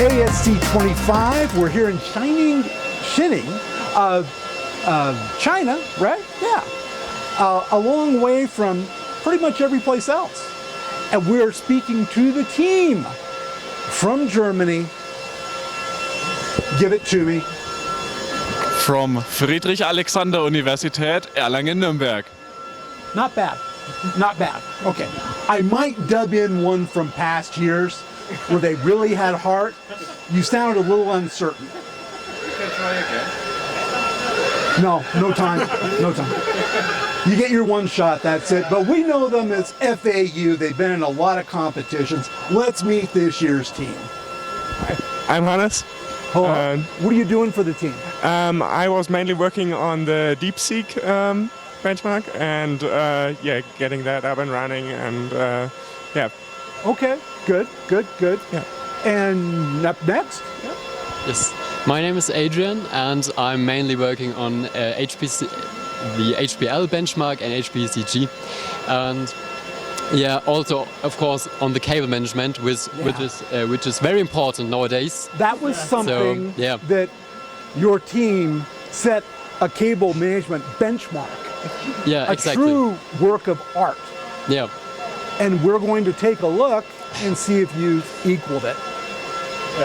ASC25. We're here in Xining, China, right? Yeah. A long way from pretty much every place else. And we're speaking to the team from Germany. Give it to me. From Friedrich-Alexander-University, Erlangen, Nuremberg. Not bad. Not bad. Okay. I might dub in one from past years where they really had heart. You sounded a little uncertain. You can try again. No time. No time. You get your one shot, that's it. But we know them as FAU. They've been in a lot of competitions. Let's meet this year's team. I'm Hannes. Hello. What are you doing for the team? I was mainly working on the DeepSeek benchmark and getting that up and running and yeah. Okay, good. Yeah. And up next? Yeah. Yes, my name is Adrian and I'm mainly working on the HPL benchmark and HPCG, and also of course on the cable management, which is very important nowadays. That was something that your team set a cable management benchmark. Yeah, exactly. A true work of art. Yeah. And we're going to take a look and see if you've equaled it.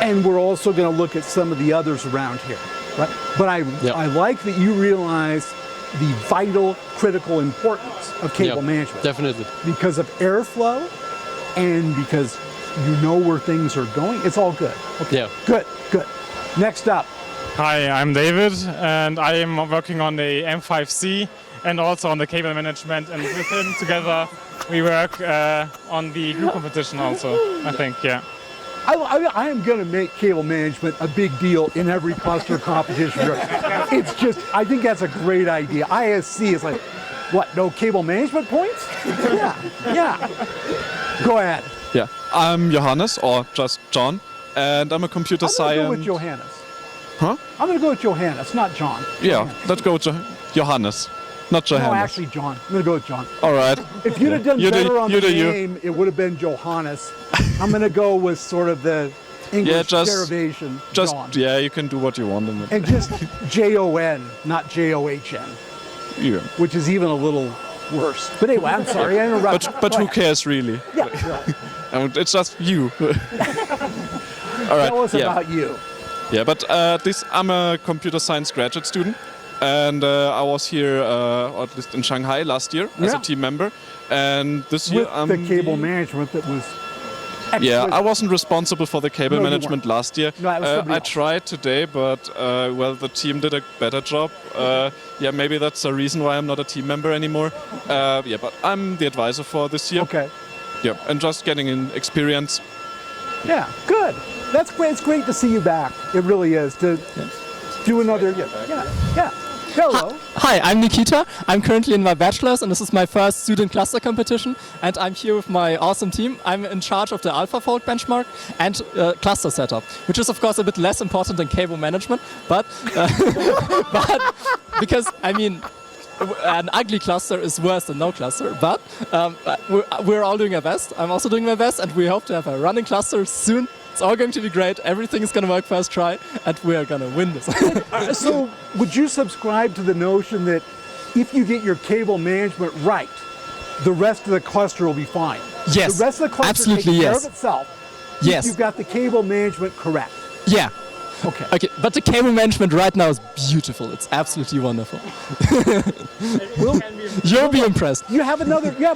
And we're also going to look at some of the others around here, right? But I like that you realize the vital, critical importance of cable management. Definitely. Because of airflow and because you know where things are going. It's all good. Okay. Yeah. Good. Next up. Hi, I'm David and I am working on the M5C and also on the cable management, and with him together we work on the group competition also, I think, yeah. I am going to make cable management a big deal in every cluster competition. It's just, I think that's a great idea. ISC is like, what, no cable management points? Yeah. Go ahead. Yeah, I'm Johannes, or just John, and I'm a computer science. I'm going to go with Johannes. Huh? I'm going to go with Johannes, not John. Yeah, let's go with Johannes, not Johannes. No, actually John. I'm going to go with John. All right. If you'd have done better on the name, it would have been Johannes. I'm going to go with sort of the English derivation, John. Yeah, you can do what you want in it. And just Jon, not John. Yeah. Which is even a little worse. But anyway, I'm sorry, I interrupted. But who cares, really? Yeah. It's just you. All right. Tell us about you. Yeah, but I'm a computer science graduate student, and I was here, at least in Shanghai last year, as a team member. And this year I'm the cable management that was exquisite. Yeah, I wasn't responsible for the cable management last year. No, it was I tried today, but the team did a better job. Maybe that's the reason why I'm not a team member anymore. But I'm the advisor for this year. Okay. Yeah, and just getting in experience. Yeah, good. That's great. It's great to see you back. It really is. To do another. Yeah. Hello. Hi, I'm Nikita. I'm currently in my bachelor's and this is my first student cluster competition, and I'm here with my awesome team. I'm in charge of the AlphaFold benchmark and cluster setup, which is of course a bit less important than cable management, but because I mean an ugly cluster is worse than no cluster, but we're all doing our best. I'm also doing my best and we hope to have a running cluster soon. It's all going to be great, everything is going to work first try, and we are going to win this. So, would you subscribe to the notion that if you get your cable management right, the rest of the cluster will be fine? Yes, the rest of the cluster absolutely takes care yes. of itself. Yes. If you've got the cable management correct. Yeah. Okay, but the cable management right now is beautiful. It's absolutely wonderful. You'll be impressed. You have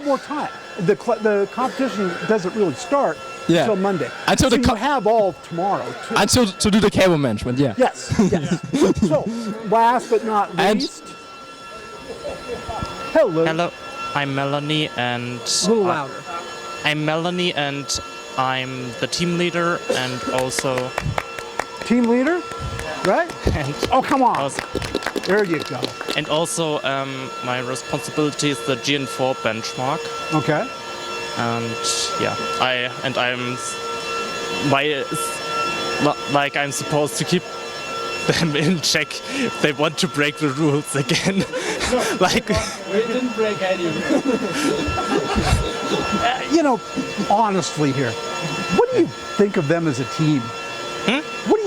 more time. The competition doesn't really start until Monday. Until you have all tomorrow too. Until to do the cable management, yeah. Yes. So, last but not least, hello. I'm Melanie and a little louder. I'm Melanie and I'm the team leader and also team leader, right? Oh, come on. There you go. And also my responsibility is the GN4 benchmark. Okay. And I'm supposed to keep them in check if they want to break the rules again. We didn't break any. Honestly here, what do you think of them as a team?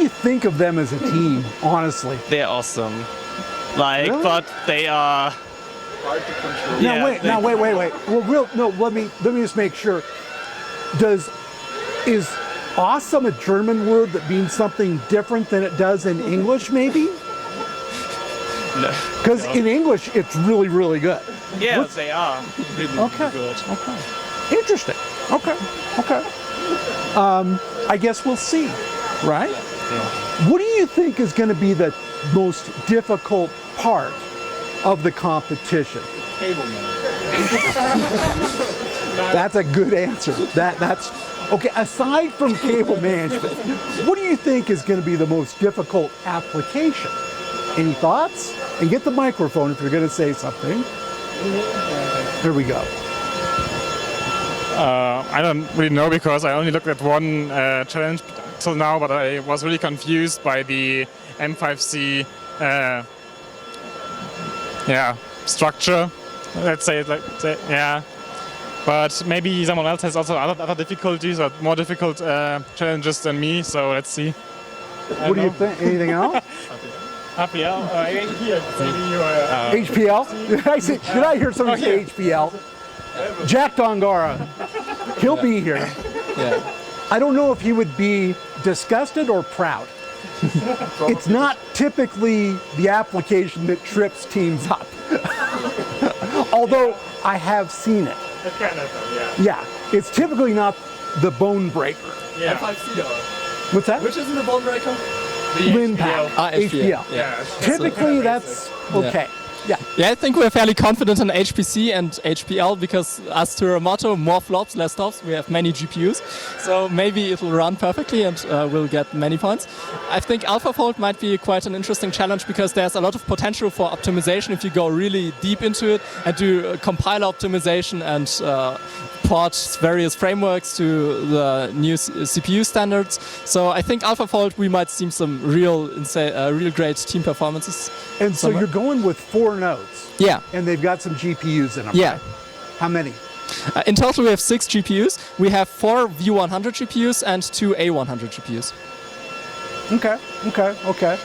you think of them as a team, honestly? They're awesome. Like, Really? but they are. Now wait. Well, let me just make sure. Is awesome a German word that means something different than it does in English, maybe? No. Because in English, it's really, really good. Yeah, they are. Really, Okay. really good. Okay. Interesting. Okay. I guess we'll see, right? What do you think is going to be the most difficult part of the competition? That's a good answer. That's okay. Aside from cable management, what do you think is going to be the most difficult application? Any thoughts? And get the microphone if you're going to say something. There we go. I don't really know because I only looked at one challenge till now, but I was really confused by the M5C structure. Let's say it like that, yeah. But maybe someone else has also other difficulties or more difficult challenges than me. So let's see. What do you think? Anything else? HPL, here, HPL? Did I hear someone say HPL? Jack Dongara. He'll be here. Yeah. I don't know if he would be disgusted or proud. It's not typically the application that trips teams up. Although I have seen it. Yeah, it's typically not the bone breaker. Yeah. What's that? Which isn't the bone breaker? Linpack. HPL. Yeah. Typically that's okay. Yeah. Yeah, I think we're fairly confident in HPC and HPL because as to our motto, more flops, less stops, we have many GPUs. So maybe it'll run perfectly and we'll get many points. I think AlphaFold might be quite an interesting challenge because there's a lot of potential for optimization if you go really deep into it and do compiler optimization and port various frameworks to the new CPU standards. So I think AlphaFold we might see some real great team performances. And so somewhere. you're going with 4 nodes. Yeah. And they've got some GPUs in them. Yeah. Right? How many? In total, we have 6 GPUs. We have 4 V100 GPUs and 2 A100 GPUs. Okay.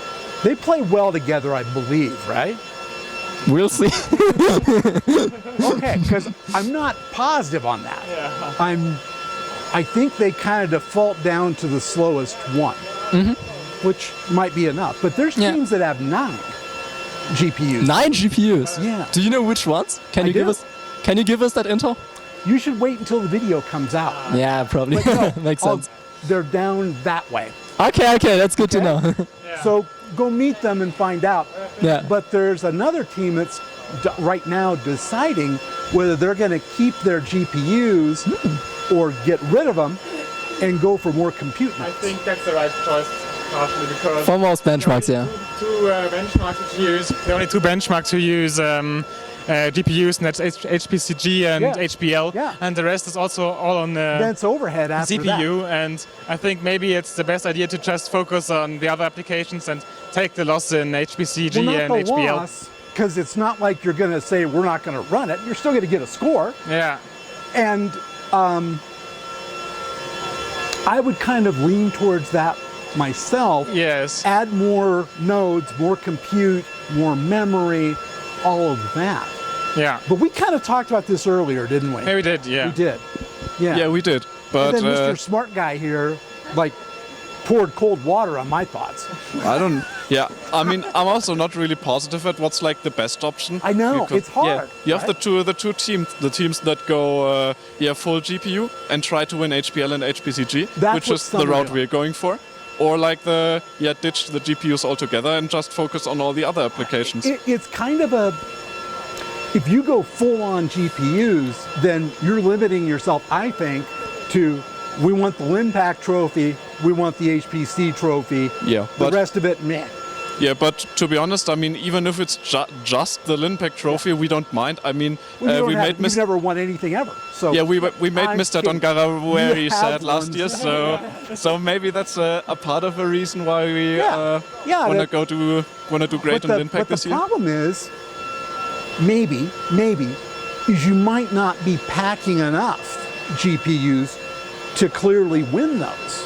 They play well together, I believe, right? We'll see. Okay, because I'm not positive on that. Yeah. I think they kind of default down to the slowest one, which might be enough. But there's Yeah. teams that have 9 GPUs. 9 GPUs. Yeah. Do you know which ones? Can I you give do. us? Can you give us that info? You should wait until the video comes out. Yeah, probably. But no, Makes sense. They're down that way. Okay, that's good to know. So go meet them and find out. Yeah. But there's another team that's right now deciding whether they're going to keep their GPUs or get rid of them and go for more compute I nodes. think that's the right choice, partially because For most benchmarks, yeah. two benchmarks which use the only 2 benchmarks who use GPUs, and that's HPCG and Yeah. HPL, Yeah. and the rest is also all on That's overhead after CPU. that. And I think maybe it's the best idea to just focus on the other applications and take the loss in HPCG Well, not and the HPL. loss, because it's not like you're going to say we're not going to run it. You're still going to get a score. Yeah. And I would kind of lean towards that myself. Yes. Add more nodes, more compute, more memory, all of that. Yeah. But we kind of talked about this earlier, didn't we? Yeah, we did. Yeah. We did. Yeah. Yeah, we did. But And then Mr. Smart Guy here, like, poured cold water on my thoughts. I don't. Yeah, I mean, I'm also not really positive at what's like the best option. I know, because, it's hard, Yeah, you have right? the two teams that go full GPU and try to win HPL and HPCG, That's which what is the some route are. we're going for. Or like ditch the GPUs altogether and just focus on all the other applications. It's kind of a, if you go full on GPUs, then you're limiting yourself, I think, to we want the Linpack trophy, we want the HPC trophy, Yeah, the but rest of it, meh. yeah, but to be honest, I mean, even if it's just the Linpack trophy, we don't mind. I mean, Well, we made you've never won anything ever. So Yeah, we made I'm Mr. kidding. Dongara very You sad have last won. year, so maybe that's a part of the reason why we Yeah. wanna that- do great in Linpack but this the year. problem is, maybe, is you might not be packing enough GPUs to clearly win those.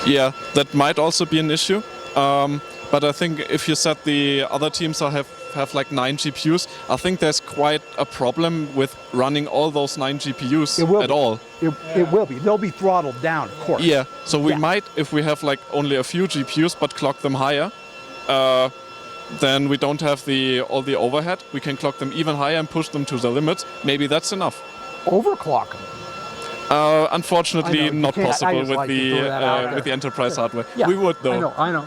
Yeah, that might also be an issue. But I think if you said the other teams have like 9 GPUs, I think there's quite a problem with running all those 9 GPUs at all. It will be. They'll be throttled down, of course. Yeah, so we might, if we have like only a few GPUs but clock them higher, then we don't have all the overhead. We can clock them even higher and push them to the limits. Maybe that's enough. Overclock them. Unfortunately, not possible with the enterprise hardware. Yeah, we would though. I know.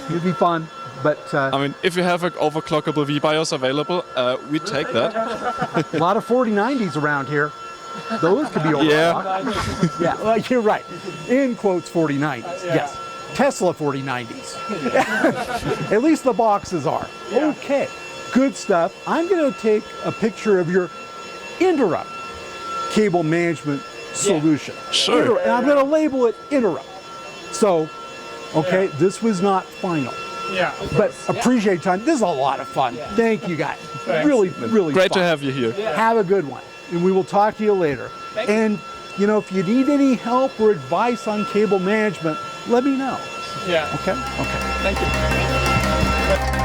It'd be fun, but I mean, if you have an overclockable VBIOS available, we take that. a lot of 4090s around here. Those could be overclocked. Yeah, well, you're right. In quotes, 4090s. Yes. Tesla 4090s. At least the boxes are. Okay, good stuff. I'm going to take a picture of your interrupt cable management solution. Sure. And I'm going to label it interrupt. So, okay, this was not final. Yeah. But appreciate your time. This is a lot of fun. Thank you guys. Really, really Great fun. to have you here. Have a good one. And we will talk to you later. And, you know, if you need any help or advice on cable management, let me know. Yeah. Okay? Okay. Thank you.